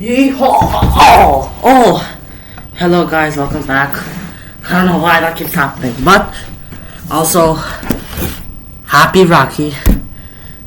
Oh, hello guys, welcome back. I don't know why that keeps happening, but also happy Rocky.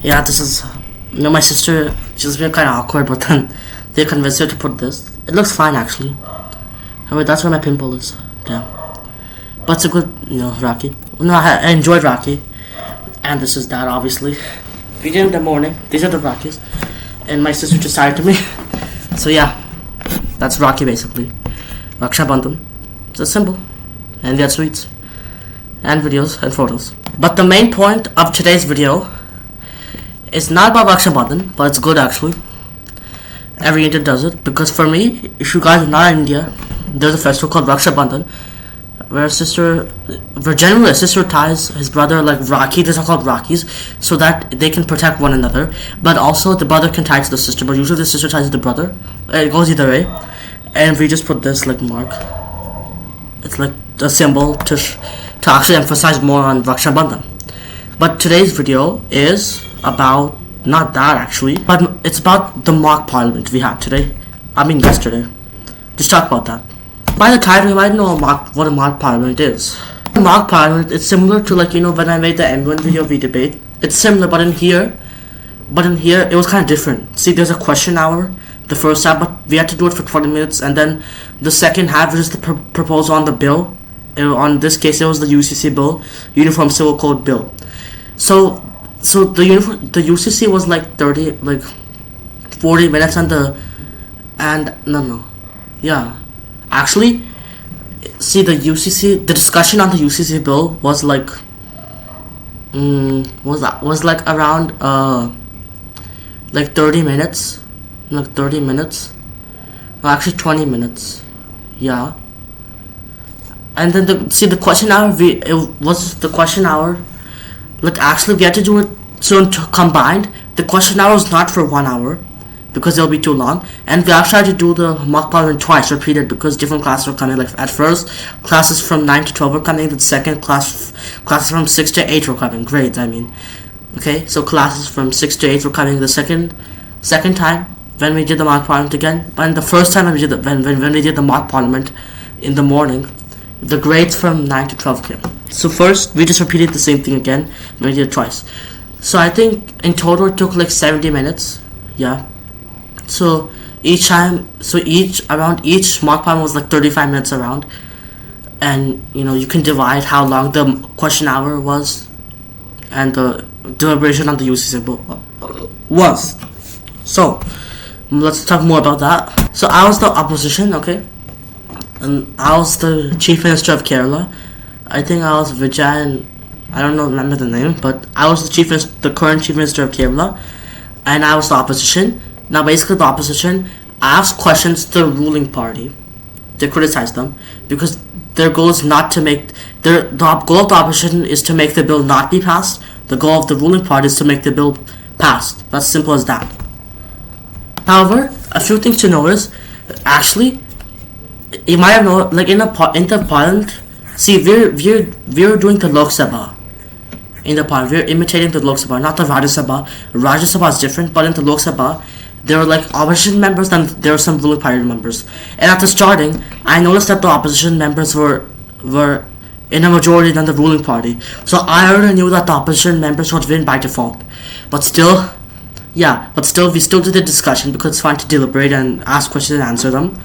Yeah, this is my sister. She's been kind of awkward, but then they convinced her to put this. It looks fine actually. I mean, that's where my pimple is. Damn, but it's a good Rocky. No, I enjoyed Rocky, and this is that obviously. We did in the morning. These are the Rockies, and my sister decided to me. So yeah, that's Rocky basically. Raksha Bandhan. It's a symbol. And we had sweets. And videos and photos. But the main point of today's video is not about Raksha Bandhan, but it's good actually. Every Indian does it. Because for me, if you guys are not in India, there's a festival called Raksha Bandhan, where generally a sister ties his brother like Rakhi. These are called Rakis, so that they can protect one another. But also the brother can tie to the sister, but usually the sister ties to the brother. It goes either way. And we just put this like mark. It's like a symbol to actually emphasize more on Raksha Bandhan. But today's video is about not that actually, but it's about the mock parliament we had today. I mean yesterday. Just talk about that. By the title, you might know what a mock parliament is. A mock parliament is similar to when I made the M1 video we debate. It's similar, but in here it was kind of different. See, there's a question hour, the first half, but we had to do it for 20 minutes, and then the second half is the proposal on the bill. On this case, it was the UCC bill, Uniform Civil Code bill. So the UCC was like 40 minutes, Actually, see the discussion on the UCC bill was like, was like around 30 minutes, no, actually 20 minutes, yeah. And then the question hour, actually we had to do it combined. The question hour was not for 1 hour, because it'll be too long, and we actually had to do the mock parliament twice, repeated, because different classes were coming. Like at first, classes from 9 to 12 were coming. The second classes from 6 to 8 were coming. Grades, I mean. Okay, so classes from 6 to 8 were coming. The second time when we did the mock parliament again, and the first time when we did the mock parliament in the morning, the grades from 9 to 12 came. So first we just repeated the same thing again. We did it twice. So I think in total it took like 70 minutes. Yeah. So each mock parliament was like 35 minutes around, and you can divide how long the question hour was, and the deliberation on the UCC bill was. So let's talk more about that. So I was the opposition, okay, and I was the Chief Minister of Kerala. I think I was Vijay, and I don't remember the name, but I was the current Chief Minister of Kerala, and I was the opposition. Now, basically, the opposition asked questions to the ruling party. They criticized them because their goal is not to make the goal of the opposition is to make the bill not be passed. The goal of the ruling party is to make the bill passed. That's simple as that. However, a few things to know is actually you might have known, like in the parliament. See, we're doing the Lok Sabha. In the parliament, we're imitating the Lok Sabha, not the Rajya Sabha. Rajya Sabha is different, but in the Lok Sabha, there were like opposition members, and there were some ruling party members. And at the starting, I noticed that the opposition members were in a majority than the ruling party. So I already knew that the opposition members would win by default. But still, we still did the discussion because it's fun to deliberate and ask questions and answer them.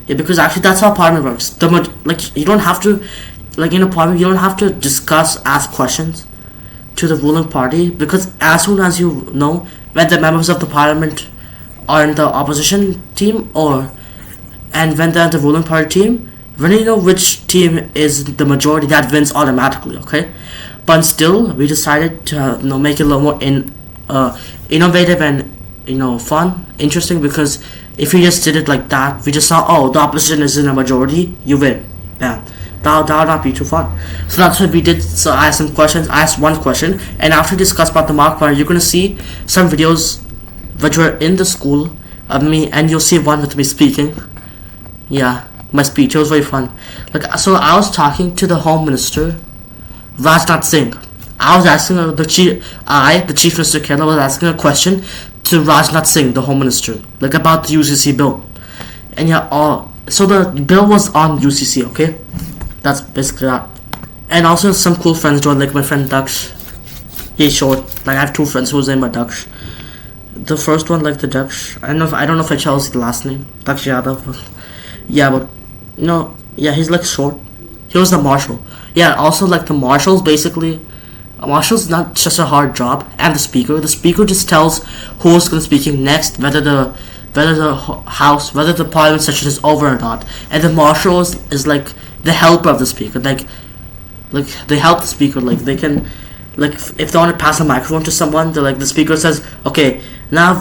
Yeah, because actually that's how parliament works. You don't have to, in a parliament, you don't have to ask questions to the ruling party, because as soon as you know when the members of the parliament are in the opposition team and when they're in the ruling party team, when you know which team is the majority, that wins automatically, okay? But still, we decided to make it a little more innovative and fun, interesting, because if we just did it like that, we just saw, the opposition is in a majority, you win. Yeah. That would not be too fun. So that's what we did. So I asked some questions. I asked one question, and after discuss about the mock parliament, you're gonna see some videos which were in the school of me, and you'll see one with me speaking. Yeah, my speech. It was very fun. So I was talking to the Home Minister, Rajnath Singh. I was asking the Chief Minister of Kerala was asking a question to Rajnath Singh, the Home Minister, about the UCC bill. And yeah, so the bill was on UCC. Okay, that's basically that. And also some cool friends joined, like my friend Daksh. He's short. Like I have two friends whose name are Daksh. The first one, like the Daksh, I don't know if I chose the last name, Daksh Yadav. Yeah, but he's like short. He was the marshal. Yeah, also like the marshals basically. A marshal's not just a hard job, and the speaker. The speaker just tells who's going to be speaking next, whether the parliament session is over or not. And the marshal is like the helper of the speaker. Like they help the speaker. Like they can, like if they want to pass a microphone to someone, they're like the speaker says, okay, now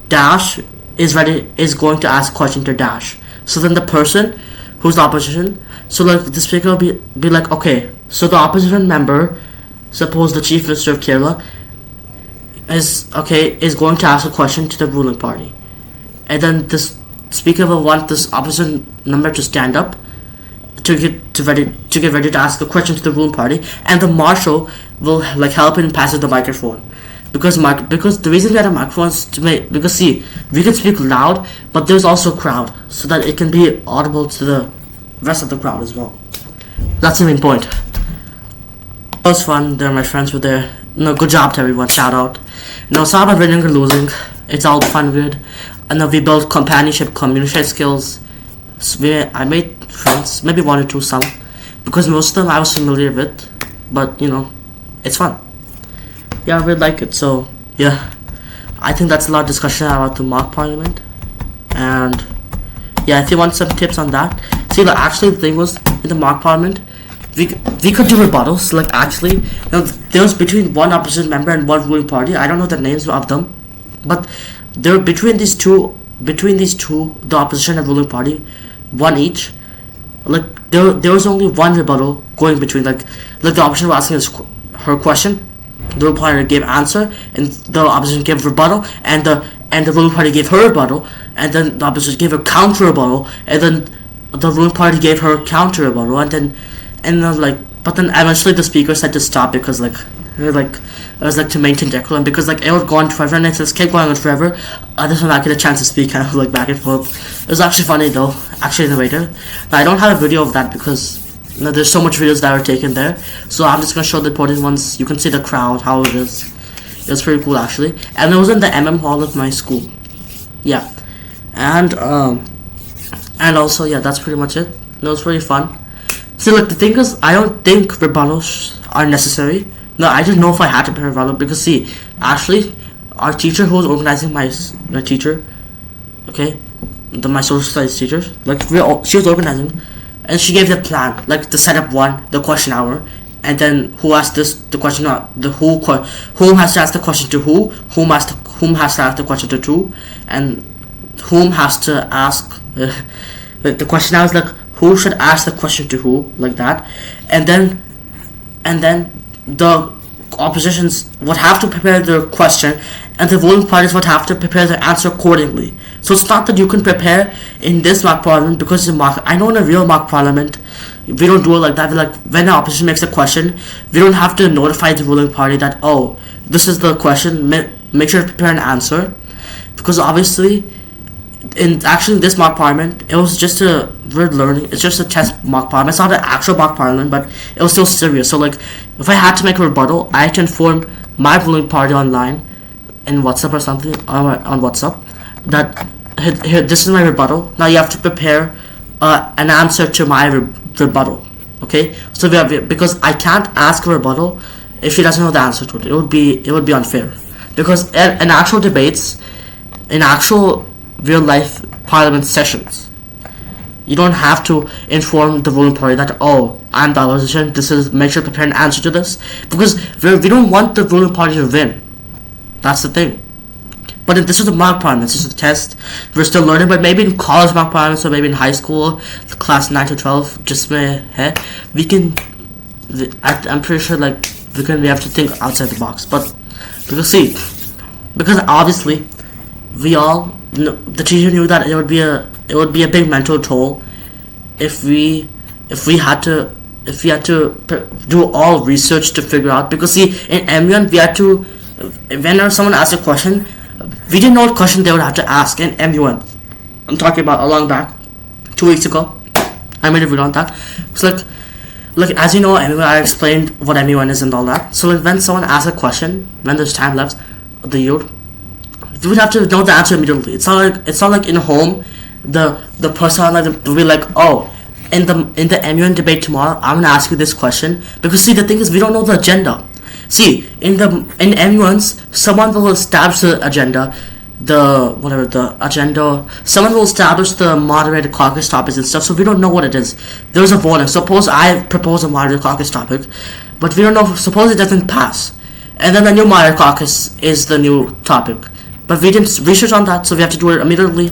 Dash is going to ask a question to Dash. So then the person who's the opposition, so like the speaker will be like, okay, so the opposition member, suppose the Chief Minister of Kerala is going to ask a question to the ruling party, and then this speaker will want this opposition member to stand up to get ready to ask a question to the ruling party, and the marshal will like help in passing the microphone. Because the reason we had a microphone is because see, we can speak loud, but there's also a crowd, so that it can be audible to the rest of the crowd as well. That's the main point. It was fun. My friends were there. Good job to everyone. Shout out. It's not about winning or losing. It's all fun, weird. And we built companionship, communication skills. So I made friends, maybe one or two, some, because most of them I was familiar with. But it's fun. Yeah, I really like it. So yeah, I think that's a lot of discussion about the mock parliament. And yeah, if you want some tips on that, see, actually the thing was, in the mock parliament, we could do rebuttals. Like actually, there was between one opposition member and one ruling party. I don't know the names of them, but there between these two, the opposition and ruling party, one each. Like there was only one rebuttal going between. Like the opposition was asking her question, the ruling party gave answer, and the opposition gave rebuttal, and the ruling party gave her rebuttal, and then the opposition gave a counter rebuttal, and then the ruling party gave her counter rebuttal, but then eventually the speaker said to stop because it was to maintain decorum, because it would go on forever, and it just kept going on forever. Others would not get a chance to speak, kind of back and forth. It was actually funny though, actually innovative. Now I don't have a video of that because there's so much videos that were taken there, so I'm just gonna show the important ones. You can see the crowd, how it is. It was pretty cool actually, and it was in the hall of my school. Yeah, and also yeah, that's pretty much it. It was pretty fun. See, the thing is, I don't think rebuttals are necessary. No, I didn't know if I had to prepare a rebuttal, because see, actually, our teacher who was organizing my teacher, okay, my social studies teacher, she was organizing, and she gave the plan, the setup one, the question hour, and then who asked the question, whom has to ask the question to whom has to ask the question to who, and whom has to ask the question hour is who should ask the question to who, like that, and then the oppositions would have to prepare their question, and the ruling parties would have to prepare their answer accordingly. So it's not that you can prepare in this mock parliament, because it's I know in a real mock parliament we don't do it like that. When the opposition makes a question, we don't have to notify the ruling party that, oh, this is the question, make sure to prepare an answer, because obviously in this mock parliament, it was just we're learning. It's just a test mock parliament. It's not an actual mock parliament, but it was still serious. So if I had to make a rebuttal, I had to inform my ruling party online in WhatsApp or something on WhatsApp that here, this is my rebuttal. Now you have to prepare an answer to my rebuttal. Okay, so because I can't ask a rebuttal if she doesn't know the answer to it. It would be unfair, because in actual debates, in actual real life parliament sessions, you don't have to inform the ruling party that, oh, I'm the opposition, make sure to prepare an answer to this, because we don't want the ruling party to win. That's the thing. But this is a mock parliament, this is a test. We're still learning, but maybe in college mock parliaments, or maybe in high school, class 9 to 12, we can, I'm pretty sure we have to think outside the box. But because obviously the teacher knew that it would be a big mental toll if we had to do all research to figure out, because in M1 we had to, whenever someone asks a question, we didn't know what question they would have to ask in MUN. I'm talking about a long back, 2 weeks ago. I made a video on that. So like as you know, I explained what MUN is and all that. So like when someone asks a question, when there's time left, the youth, we would have to know the answer immediately. It's not like in home, the person like will be like, oh, in the MUN debate tomorrow, I'm gonna ask you this question, because see, the thing is, we don't know the agenda. See, in MUNs, someone will establish the agenda, someone will establish the moderated caucus topics and stuff, so we don't know what it is. There's a voting. Suppose I propose a moderated caucus topic, but we don't know, suppose it doesn't pass, and then the new moderated caucus is the new topic, but we didn't research on that, so we have to do it immediately.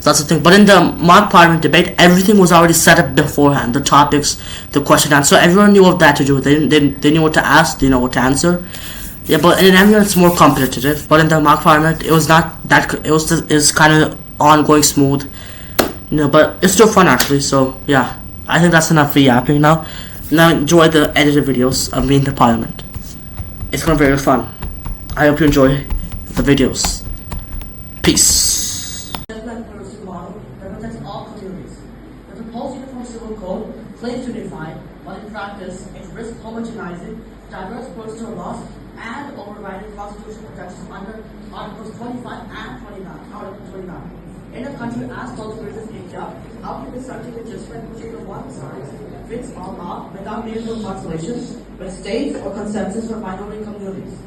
So that's the thing. But in the mock parliament debate, everything was already set up beforehand, the topics, the question answer, so everyone knew what that to do. They knew what to ask, they knew what to answer. Yeah, but in MUN it's more competitive. But in the mock parliament, it was not that. It was kind of ongoing, smooth. But it's still fun actually. So yeah, I think that's enough for yapping now. Now enjoy the edited videos of me in the parliament. It's gonna be very fun. I hope you enjoy the videos. Peace. Model represents all communities. The proposed uniform civil code claims to unify, but in practice, it risks homogenizing diverse personal laws and overriding constitutional protections under Articles 25 and 29. Article 29. In a country as close as India, how can we certainly adjustment pushing the one size fits all law without meaningful consultations with states or consensus for minority communities?